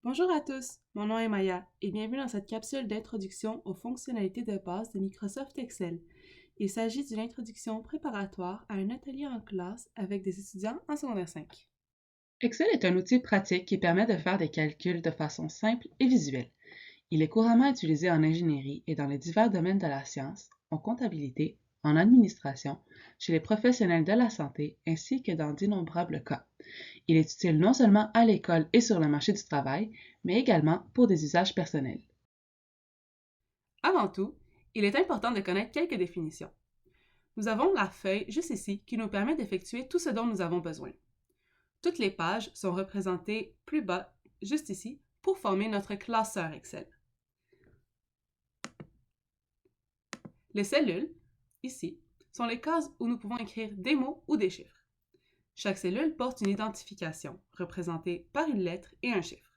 Bonjour à tous, mon nom est Maya et bienvenue dans cette capsule d'introduction aux fonctionnalités de base de Microsoft Excel. Il s'agit d'une introduction préparatoire à un atelier en classe avec des étudiants en secondaire 5. Excel est un outil pratique qui permet de faire des calculs de façon simple et visuelle. Il est couramment utilisé en ingénierie et dans les divers domaines de la science, en comptabilité, en administration, chez les professionnels de la santé ainsi que dans d'innombrables cas. Il est utile non seulement à l'école et sur le marché du travail, mais également pour des usages personnels. Avant tout, il est important de connaître quelques définitions. Nous avons la feuille juste ici qui nous permet d'effectuer tout ce dont nous avons besoin. Toutes les pages sont représentées plus bas, juste ici, pour former notre classeur Excel. Les cellules, ici, sont les cases où nous pouvons écrire des mots ou des chiffres. Chaque cellule porte une identification, représentée par une lettre et un chiffre.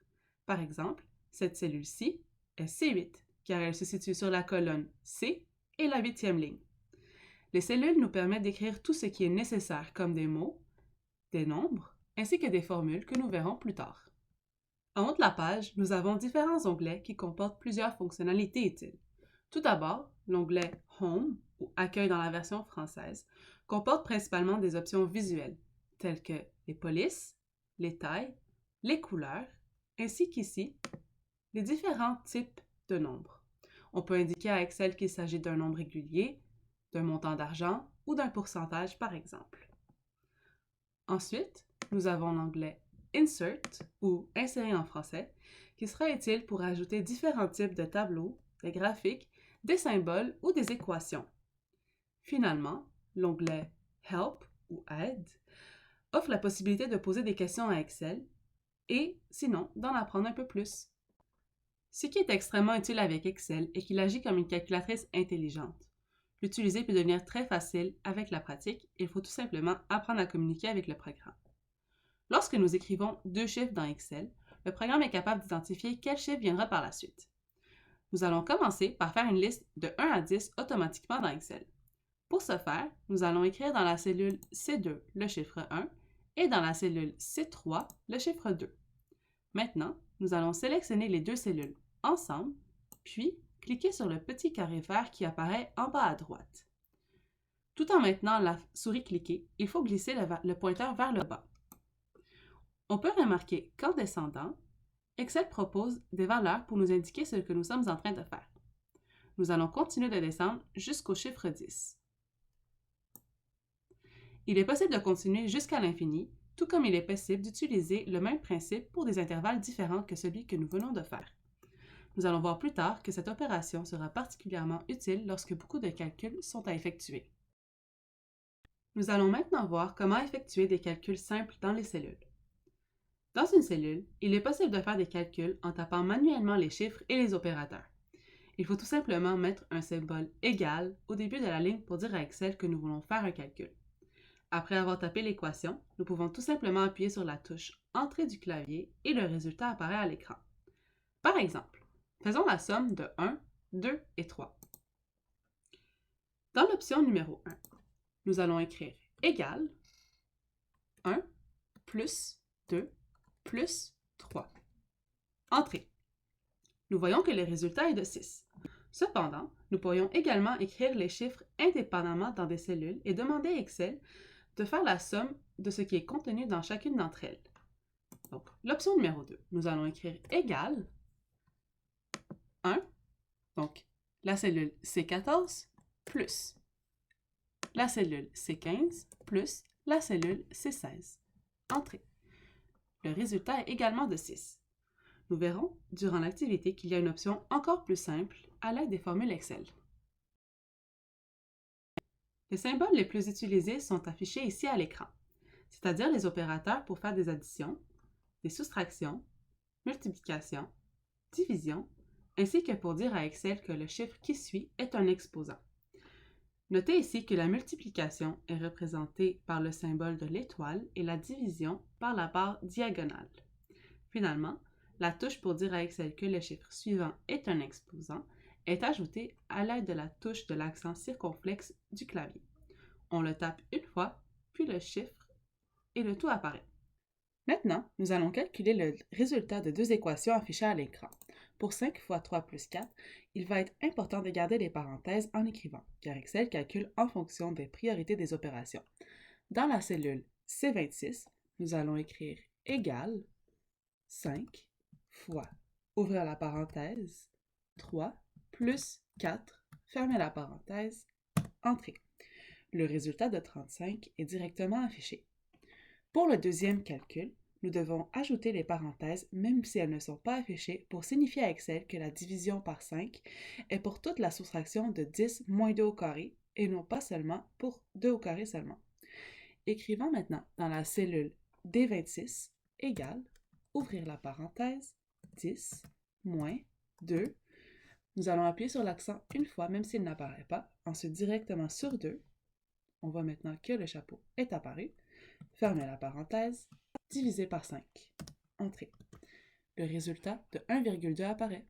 Par exemple, cette cellule-ci est C8, car elle se situe sur la colonne C et la 8e ligne. Les cellules nous permettent d'écrire tout ce qui est nécessaire, comme des mots, des nombres, ainsi que des formules que nous verrons plus tard. En haut de la page, nous avons différents onglets qui comportent plusieurs fonctionnalités utiles. Tout d'abord, l'onglet Home, ou Accueil dans la version française, comporte principalement des options visuelles, telles que les polices, les tailles, les couleurs, ainsi qu'ici, les différents types de nombres. On peut indiquer à Excel qu'il s'agit d'un nombre régulier, d'un montant d'argent ou d'un pourcentage, par exemple. Ensuite, nous avons l'onglet Insert, ou Insérer en français, qui sera utile pour ajouter différents types de tableaux, des graphiques, des symboles ou des équations. Finalement, l'onglet Help ou Aide offre la possibilité de poser des questions à Excel et, sinon, d'en apprendre un peu plus. Ce qui est extrêmement utile avec Excel est qu'il agit comme une calculatrice intelligente. L'utiliser peut devenir très facile avec la pratique, il faut tout simplement apprendre à communiquer avec le programme. Lorsque nous écrivons deux chiffres dans Excel, le programme est capable d'identifier quel chiffre viendra par la suite. Nous allons commencer par faire une liste de 1 à 10 automatiquement dans Excel. Pour ce faire, nous allons écrire dans la cellule C2 le chiffre 1 et dans la cellule C3 le chiffre 2. Maintenant, nous allons sélectionner les deux cellules ensemble, puis cliquer sur le petit carré vert qui apparaît en bas à droite. Tout en maintenant la souris cliquée, il faut glisser le pointeur vers le bas. On peut remarquer qu'en descendant, Excel propose des valeurs pour nous indiquer ce que nous sommes en train de faire. Nous allons continuer de descendre jusqu'au chiffre 10. Il est possible de continuer jusqu'à l'infini, tout comme il est possible d'utiliser le même principe pour des intervalles différents que celui que nous venons de faire. Nous allons voir plus tard que cette opération sera particulièrement utile lorsque beaucoup de calculs sont à effectuer. Nous allons maintenant voir comment effectuer des calculs simples dans les cellules. Dans une cellule, il est possible de faire des calculs en tapant manuellement les chiffres et les opérateurs. Il faut tout simplement mettre un symbole égal au début de la ligne pour dire à Excel que nous voulons faire un calcul. Après avoir tapé l'équation, nous pouvons tout simplement appuyer sur la touche Entrée du clavier et le résultat apparaît à l'écran. Par exemple, faisons la somme de 1, 2 et 3. Dans l'option numéro 1, nous allons écrire égal 1 plus 2 plus 3. Entrée. Nous voyons que le résultat est de 6. Cependant, nous pourrions également écrire les chiffres indépendamment dans des cellules et demander à Excel de faire la somme de ce qui est contenu dans chacune d'entre elles. Donc, l'option numéro 2, nous allons écrire égal 1, donc la cellule C14 plus la cellule C15 plus la cellule C16. Entrée. Le résultat est également de 6. Nous verrons durant l'activité qu'il y a une option encore plus simple à l'aide des formules Excel. Les symboles les plus utilisés sont affichés ici à l'écran, c'est-à-dire les opérateurs pour faire des additions, des soustractions, multiplications, divisions, ainsi que pour dire à Excel que le chiffre qui suit est un exposant. Notez ici que la multiplication est représentée par le symbole de l'étoile et la division par la barre diagonale. Finalement, la touche pour dire à Excel que le chiffre suivant est un exposant est ajoutée à l'aide de la touche de l'accent circonflexe du clavier. On le tape une fois, puis le chiffre et le tout apparaît. Maintenant, nous allons calculer le résultat de deux équations affichées à l'écran. Pour 5 fois 3 plus 4, il va être important de garder les parenthèses en écrivant, car Excel calcule en fonction des priorités des opérations. Dans la cellule C26, nous allons écrire égal 5 fois, ouvrir la parenthèse, 3 plus 4, fermer la parenthèse, entrer. Le résultat de 35 est directement affiché. Pour le deuxième calcul, nous devons ajouter les parenthèses même si elles ne sont pas affichées pour signifier à Excel que la division par 5 est pour toute la soustraction de 10 moins 2 au carré et non pas seulement pour 2 au carré seulement. Écrivons maintenant dans la cellule D26 égale, ouvrir la parenthèse, 10 moins 2. Nous allons appuyer sur l'accent une fois même s'il n'apparaît pas, ensuite directement sur 2. On voit maintenant que le chapeau est apparu. Fermez la parenthèse, divisé par 5. Entrée. Le résultat de 1,2 apparaît.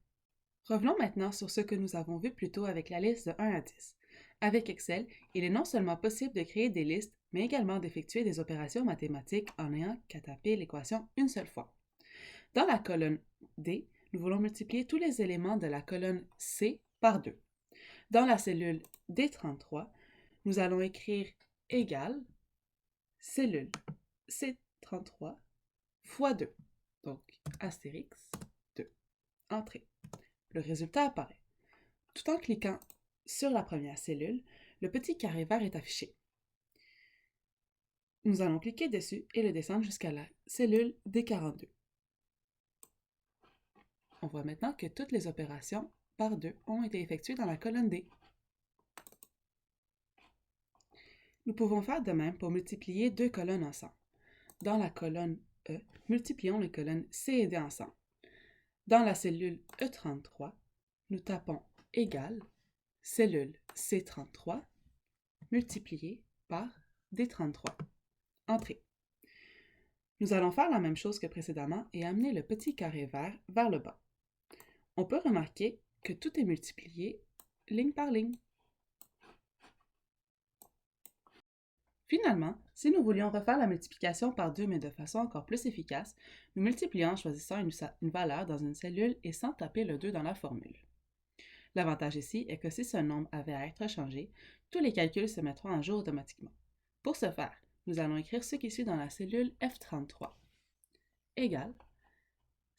Revenons maintenant sur ce que nous avons vu plus tôt avec la liste de 1 à 10. Avec Excel, il est non seulement possible de créer des listes, mais également d'effectuer des opérations mathématiques en n'ayant qu'à taper l'équation une seule fois. Dans la colonne D, nous voulons multiplier tous les éléments de la colonne C par 2. Dans la cellule D33, nous allons écrire égal cellule C33 fois 2, donc astérix 2. Entrée. Le résultat apparaît. Tout en cliquant sur la première cellule, le petit carré vert est affiché. Nous allons cliquer dessus et le descendre jusqu'à la cellule D42. On voit maintenant que toutes les opérations par 2 ont été effectuées dans la colonne D. Nous pouvons faire de même pour multiplier deux colonnes ensemble. Dans la colonne E, multiplions les colonnes C et D ensemble. Dans la cellule E33, nous tapons égal cellule C33 multiplié par D33. Entrée. Nous allons faire la même chose que précédemment et amener le petit carré vert vers le bas. On peut remarquer que tout est multiplié ligne par ligne. Finalement, si nous voulions refaire la multiplication par 2 mais de façon encore plus efficace, nous multiplions en choisissant une valeur dans une cellule et sans taper le 2 dans la formule. L'avantage ici est que si ce nombre avait à être changé, tous les calculs se mettront en jeu automatiquement. Pour ce faire, nous allons écrire ce qui suit dans la cellule F33 égale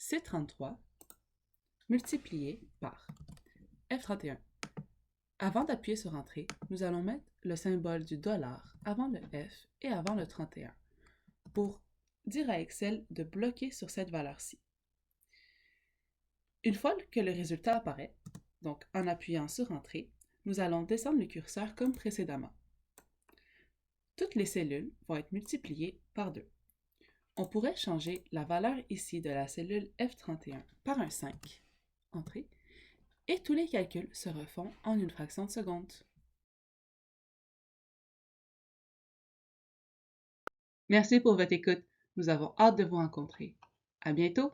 C33 multiplié par F31. Avant d'appuyer sur Entrée, nous allons mettre le symbole du dollar avant le F et avant le 31 pour dire à Excel de bloquer sur cette valeur-ci. Une fois que le résultat apparaît, donc en appuyant sur Entrée, nous allons descendre le curseur comme précédemment. Toutes les cellules vont être multipliées par 2. On pourrait changer la valeur ici de la cellule F31 par un 5, Entrée, et tous les calculs se refont en une fraction de seconde. Merci pour votre écoute. Nous avons hâte de vous rencontrer. À bientôt!